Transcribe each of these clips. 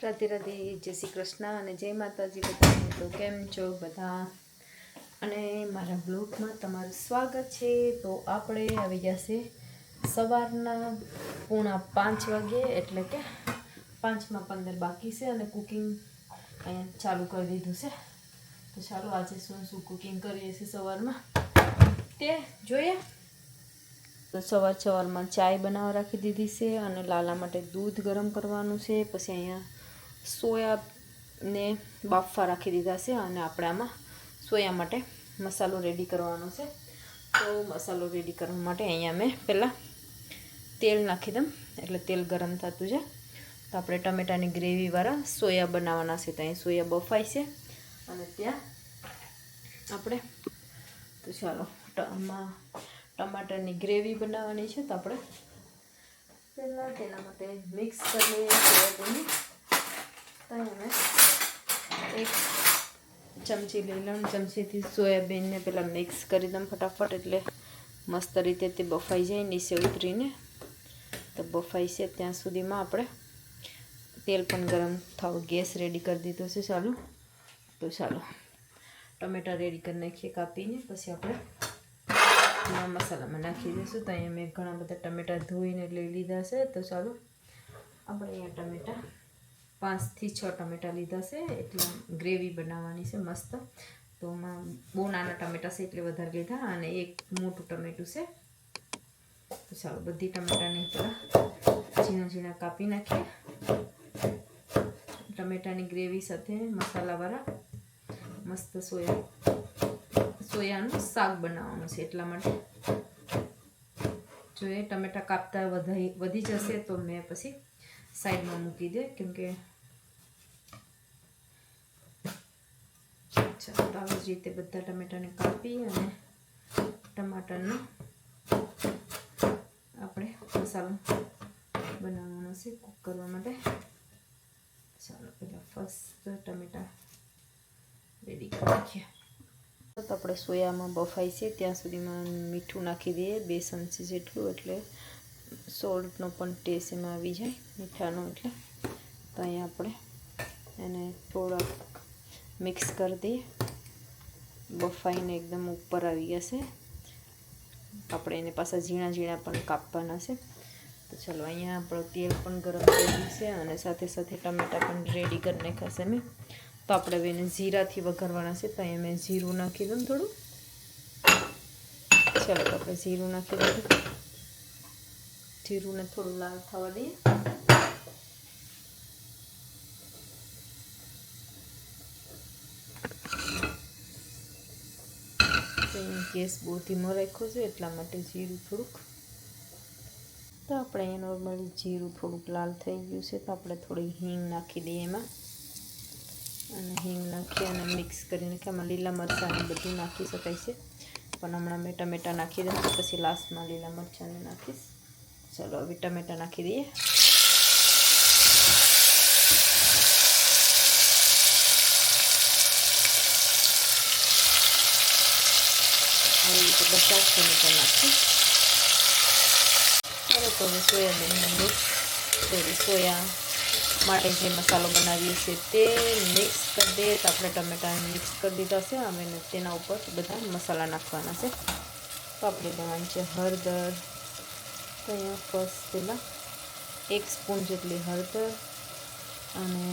રાધે રાધે, જય શ્રી કૃષ્ણ અને જય માતાજી બધાને। તો કેમ છો બધા? અને મારા બ્લોગમાં તમારું સ્વાગત છે। તો આપણે આવી જશે સવારના 4:45 વાગે, એટલે કે 5:15 બાકી છે અને કુકિંગ અહીંયા ચાલુ કરી દીધું છે। તો ચાલો આજે શું શું કુકિંગ કરીએ છીએ સવારમાં તે જોઈએ। તો સવારમાં ચાય બનાવવા રાખી દીધી છે અને લાલા માટે દૂધ ગરમ કરવાનું છે। પછી અહીંયા સોયાને બાફવા રાખી દીધા છે અને આપણે આમાં સોયા માટે મસાલો રેડી કરવાનો છે। તો મસાલો રેડી કરવા માટે અહીંયા મેં પહેલાં તેલ નાખી દઉં, એટલે તેલ ગરમ થતું છે। તો આપણે ટમેટાની ગ્રેવીવાળા સોયા બનાવવાના છે। તો અહીં સોયા બફાય છે અને ત્યાં આપણે તો ચાલો ટમાટરની ગ્રેવી બનાવવાની છે। તો આપણે પહેલાં તેના માટે મિક્સ કરી લઈએ સોયાબીન। તો અમે એક ચમચી લઈ લઉં, ચમચીથી સોયાબીનને પહેલાં મિક્સ કરી દઉં ફટાફટ, એટલે મસ્ત રીતે તે બફાઈ જાય નીચે ઉતરીને। તો બફાઈ છે ત્યાં સુધીમાં આપણે તેલ પણ ગરમ થવા ગેસ રેડી કરી દીધો છે ચાલુ। તો ચાલો ટમેટા રેડી કરી નાખીએ કાપીને, પછી આપણે મસાલામાં નાખી દઈશું। તો અહીંયા મેં ઘણા બધા ટમેટા ધોઈને લઈ લીધા છે। તો ચાલો આપણે અહીંયા ટમેટા 5 થી 6 ટમેટા લીધા છે, એટલે ગ્રેવી બનાવવાની છે મસ્ત। તો એમાં બહુ નાના ટમેટા છે એટલે વધારે લીધા, અને એક મોટું ટમેટું છે। તો ચાલો બધી ટમેટાને પહેલાં ઝીણા ઝીણા કાપી નાખીએ। ટમેટાની ગ્રેવી સાથે મસાલાવાળા મસ્ત સોયાનું શાક બનાવવાનું છે, એટલા માટે જો એ ટમેટા કાપતા વધી જશે તો મેં પછી સાઈડમાં મૂકી દે, કેમકે ચાલો આવી જ રીતે બધા ટમેટાને કાપી અને ટમાટરનો આપણે મસાલો બનાવવાનો છે કૂક કરવા માટે। ચાલો પહેલાં ફર્સ્ટ ટમેટા રેડી કરી નાખીએ। તો આપણે સોયામાં બફાઈ છે ત્યાં સુધીમાં મીઠું નાખી દઈએ 2 ચમચી જેટલું, એટલે સોલ્ટનો પણ ટેસ્ટ એમાં આવી જાય મીઠાનો, એટલે તો અહીંયા આપણે એને થોડાક મિક્સ કરી દઈએ। બફાઈને એકદમ ઉપર આવી ગયા છે, આપણે એને પાછા ઝીણા ઝીણા પણ કાપવાના છે। તો ચાલો અહીંયા આપણું તેલ પણ ગરમ થઈ ગયું છે અને સાથે સાથે ટમેટા પણ રેડી કરી નાખ્યા છે મેં। તો આપણે હવે એને જીરાથી વઘારવાના છે। તો અહીંયા મેં જીરું નાખી દઉં થોડું। ચાલો તો આપણે જીરું નાખી દઈએ, જીરુંને થોડું લાલ થવા દઈએ। ગેસ બહુ ધીમો રાખ્યો છે એટલા માટે જીરું થોડુંક, તો આપણે અહીંયા નોર્મલી જીરું થોડુંક લાલ થઈ ગયું છે। તો આપણે થોડી હિંગ નાખી દઈએ એમાં, અને હિંગ નાખી અને મિક્સ કરીને કે આમાં લીલા મરચાંને બધું નાખી શકાય છે, પણ હમણાં મેં ટમેટા નાખી દઉં પછી લાસ્ટમાં લીલા મરચાંને નાખીશ। ચાલો હવે ટમેટા નાખી દઈએ। આવી રીતે બધા જ ટમેટા નાખી હવે તો હવે સોયાબીનને સોયા માટે જે મસાલો બનાવીએ છીએ તે મિક્સ કરી દઈએ। તો આપણે ટમેટાને મિક્સ કરી દીધા છે, હવે તેના ઉપર બધા મસાલા નાખવાના છે। તો આપણે લેવાની છે હળદર। તો અહીંયા ફર્સ્ટ પહેલાં 1 સ્પૂન જેટલી હળદર અને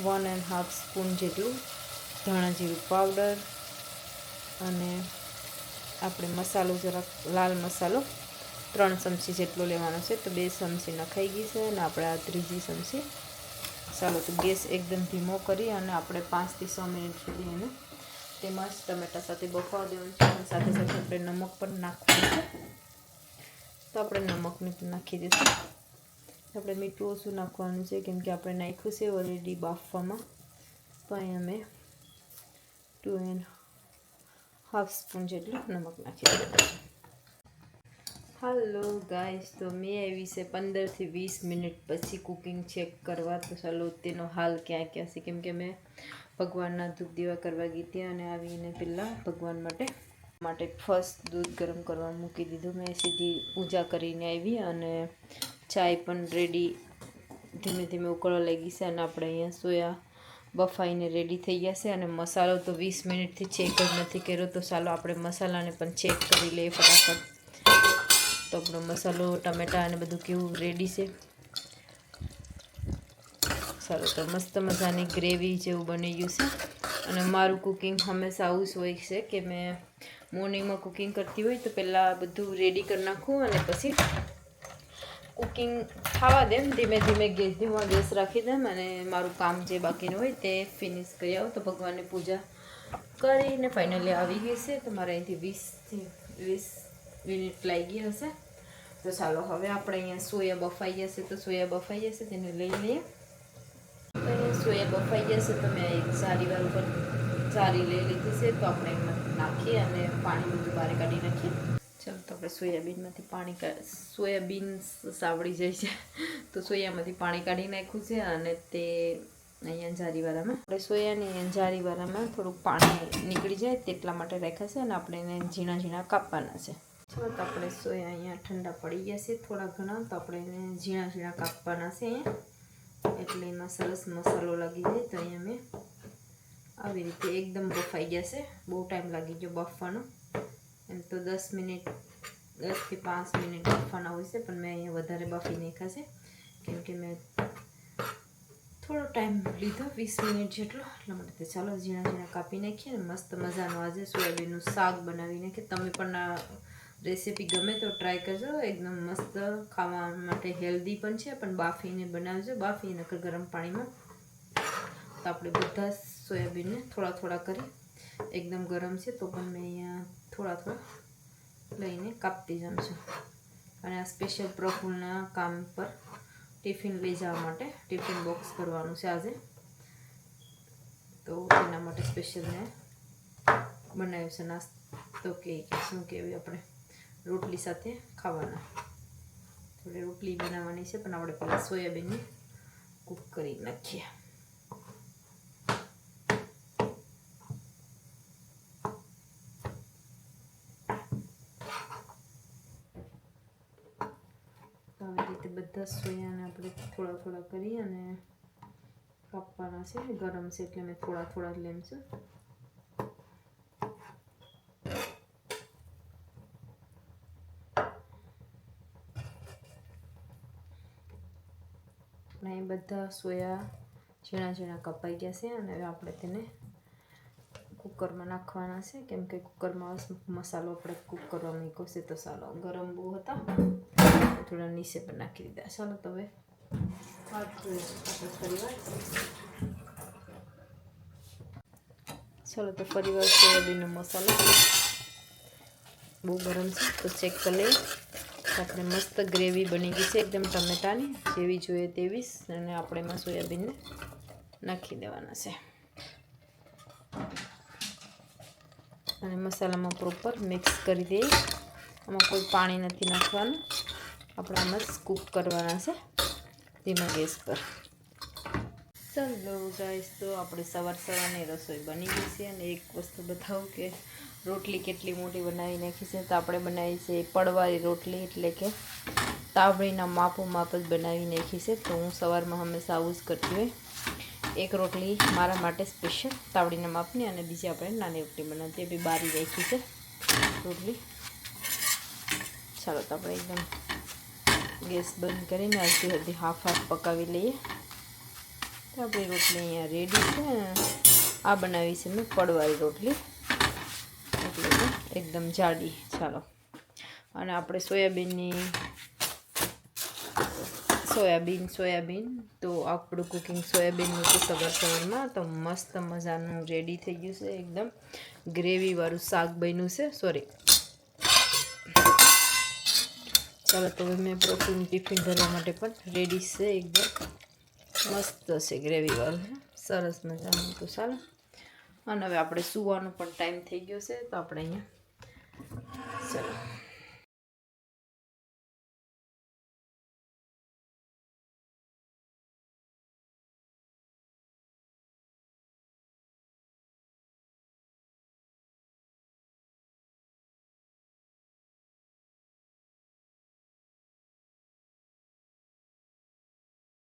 1.5 સ્પૂન જેટલું ધાણા જીરું પાવડર, અને આપણે મસાલો જરાક લાલ મસાલો 3 ચમચી જેટલો લેવાનો છે। તો 2 ચમચી નખાઈ ગઈ છે અને આપણે આ 3જી ચમચી। ચાલો તો ગેસ એકદમ ધીમો કરી અને આપણે 5 થી 6 મિનિટ સુધી એને તેમાં જ ટમેટા સાથે બફાવા દેવાનું છે, અને સાથે સાથે આપણે નમક પણ નાખવાનું છે। તો આપણે નમકને પણ નાખી દઈશું। આપણે મીઠું ઓછું નાખવાનું છે, કેમ કે આપણે નાખ્યું છે ઓલરેડી બાફવામાં। તો અહીંયા મેં 2.5 સ્પૂન જેટલું નમક નાખી દીધું છે। હાલો ગાઈસ, તો મેં આવી છે 15 થી 20 મિનિટ પછી કુકિંગ ચેક કરવા। તો ચાલો તેનો હાલ ક્યાં ક્યાં છે, કેમ કે મેં ભગવાનના ધૂપ દીવા કરવા ગઈ હતી અને આવીને પહેલાં ભગવાન માટે ફર્સ્ટ દૂધ ગરમ કરવા મૂકી દીધું। મેં સીધી પૂજા કરીને આવી અને ચાય પણ રેડી ધીમે ધીમે ઉકળવા લાગી છે અને આપણે અહીંયા સોયા બફાઈને રેડી થઈ ગયા છે. અને મસાલો તો 20 મિનિટથી ચેક જ નથી કર્યો, તો ચાલો આપણે મસાલાને પણ ચેક કરી લઈએ ફટાફટ. તો આપણો મસાલો, ટમેટા અને બધું કેવું રેડી છે. ચાલો, તો મસ્ત મજાની ગ્રેવી જેવું બની ગયું છે. અને મારું કુકિંગ હંમેશા આવું જ હોય છે કે મેં મોર્નિંગમાં કુકિંગ કરતી હોય તો પહેલાં બધું રેડી કરી નાખું અને પછી કુકિંગ ખાવા દેમ, ધીમે ધીમે ધીમા ગેસ રાખી દેમ અને મારું કામ જે બાકીનું હોય તે ફિનિશ કરી આવું. તો ભગવાનની પૂજા કરીને ફાઇનલી આવી ગઈ છે. તો મારે અહીંથી 20 મિનિટ લાગી ગઈ હશે. તો ચાલો હવે આપણે અહીંયા સોયા બફાઈ જશે, તો સોયા બફાઈ જશે તેને લઈ લઈએ. તો અહીંયા સોયા બફાઈ જશે તો મેં એક જારીવાર ઉપર જારી લઈ લીધી છે. તો આપણે એમાં નાખીએ અને પાણી બધું બહાર કાઢી નાખીએ. ચાલો, તો આપણે સોયાબીનમાંથી સોયાબીન સાવળી જાય છે તો સોયામાંથી પાણી કાઢી નાખ્યું છે. અને તે અહીંયા જારીવાળામાં આપણે સોયાની જારીવાળામાં થોડુંક પાણી નીકળી જાય તેટલા માટે રાખ્યા છે. અને આપણે એને ઝીણા ઝીણા કાપવાના છે. ચાલો, તો આપણે સોયા અહીંયા ઠંડા પડી ગયા છે થોડા ઘણા, તો આપણે એને ઝીણા ઝીણા કાપવાના છે અહીંયા, એટલે એમાં સરસ મસાલો લાગી જાય. તો અહીંયા મેં આવી રીતે એકદમ બફાઈ ગયા છે. બહુ ટાઈમ લાગી ગયો બફવાનો, એમ તો 10 થી 5 મિનિટ બફવાના હોય છે, પણ મેં અહીંયા વધારે બફી નાખ્યા છે કેમ કે મેં થોડો ટાઈમ લીધો 20 મિનિટ જેટલો, એટલા માટે. ચાલો ઝીણા ઝીણા કાપી નાખીએ અને મસ્ત મજાનું આજે સોયાબીનનું શાક બનાવી નાખીએ. તમે પણ આ રેસીપી ગમે તો ટ્રાય કરજો, એકદમ મસ્ત ખાવા માટે હેલ્ધી પણ છે, પણ બાફીને બનાવજો, બાફીને ગરમ પાણીમાં. તો આપણે બધા સોયાબીનને થોડા થોડા કરી, એકદમ ગરમ છે તો પણ મેં અહીંયા થોડા થોડા લઈને કાપતી જાઉં છું. અને આ સ્પેશિયલ પ્રફુલના કામ પર ટિફિન લઈ જવા માટે ટિફિન બોક્સ કરવાનું છે આજે, તો એના માટે સ્પેશિયલ મેં બનાવ્યું છે નાસ્તો. કે શું કહેવાય, આપણે રોટલી સાથે ખાવાના. થોડી રોટલી બનાવવાની છે, પણ આપણે પહેલાં સોયાબીનને કૂક કરી નાખીએ. આવી રીતે બધા સોયાને આપણે થોડા થોડા કરી અને કાપવાના છે. ગરમ છે એટલે મેં થોડા થોડા જ લેમ છું. અહીં બધા સોયા ઝીણા ઝીણા કપાઈ ગયા છે અને હવે આપણે તેને કુકરમાં નાખવાના છે, કેમ કે કુકરમાં મસાલો આપણે કૂક કરવા મૂક્યો છે. તો ચાલો, ગરમ બહુ હતા થોડા નીચે પર નાખી દીધા. ચાલો, તો હવે ફરીવાર સોયાબીનનો મસાલો બહુ ગરમ છે તો ચેક કરી લઈએ. આપણે મસ્ત ગ્રેવી બની ગઈ છે એકદમ ટમેટાની, જેવી જોઈએ તેવી. અને આપણે એમાં સોયાબીનને નાખી દેવાના છે અને મસાલામાં પ્રોપર મિક્સ કરી દઈએ. આમાં કોઈ પાણી નથી નાખવાનું, આપણે આમાં જ કૂક કરવાના છે ધીમા ગેસ પર. ચાલો ગાઈસ, તો આપણે સવારની રસોઈ બની ગઈ છે. અને એક વસ્તુ બતાવું કે રોટલી કેટલી મોટી બનાવી નાખી છે. તો આપણે બનાવી છે પડવાળી રોટલી, એટલે કે તાવડીના માપ જ બનાવી નાખી છે. તો હું સવારમાં હંમેશા આવું જ કરતી હોય, એક રોટલી મારા માટે સ્પેશિયલ તાવડીના માપની અને બીજી આપણે નાની રોટલી બનાવતી, એ બી બારી રાખી છે રોટલી. ચાલો, તો આપણે એકદમ ગેસ બંધ કરીને હળદી હાફ પકાવી લઈએ. તો આપણી રોટલી અહીંયા રેડી છે. આ બનાવી છે મેં પડવાળી રોટલી, એટલે કે એકદમ જાડી. ચાલો, અને આપણે સોયાબીન તો આપણું કુકિંગ સોયાબીનનું તો સવારમાં તો મસ્ત મજાનું રેડી થઈ ગયું છે. એકદમ ગ્રેવીવાળું શાક બન્યું છે. ચાલો, તો હવે મેં પ્રોટીન ટિફિન ભરવા માટે પણ રેડી છે. એકદમ મસ્ત છે ગ્રેવીવાળું, સરસ મજાનું. તો ચાલો, અને હવે આપણે સૂવાનો પણ ટાઈમ થઈ ગયો છે, તો આપણે અહીંયા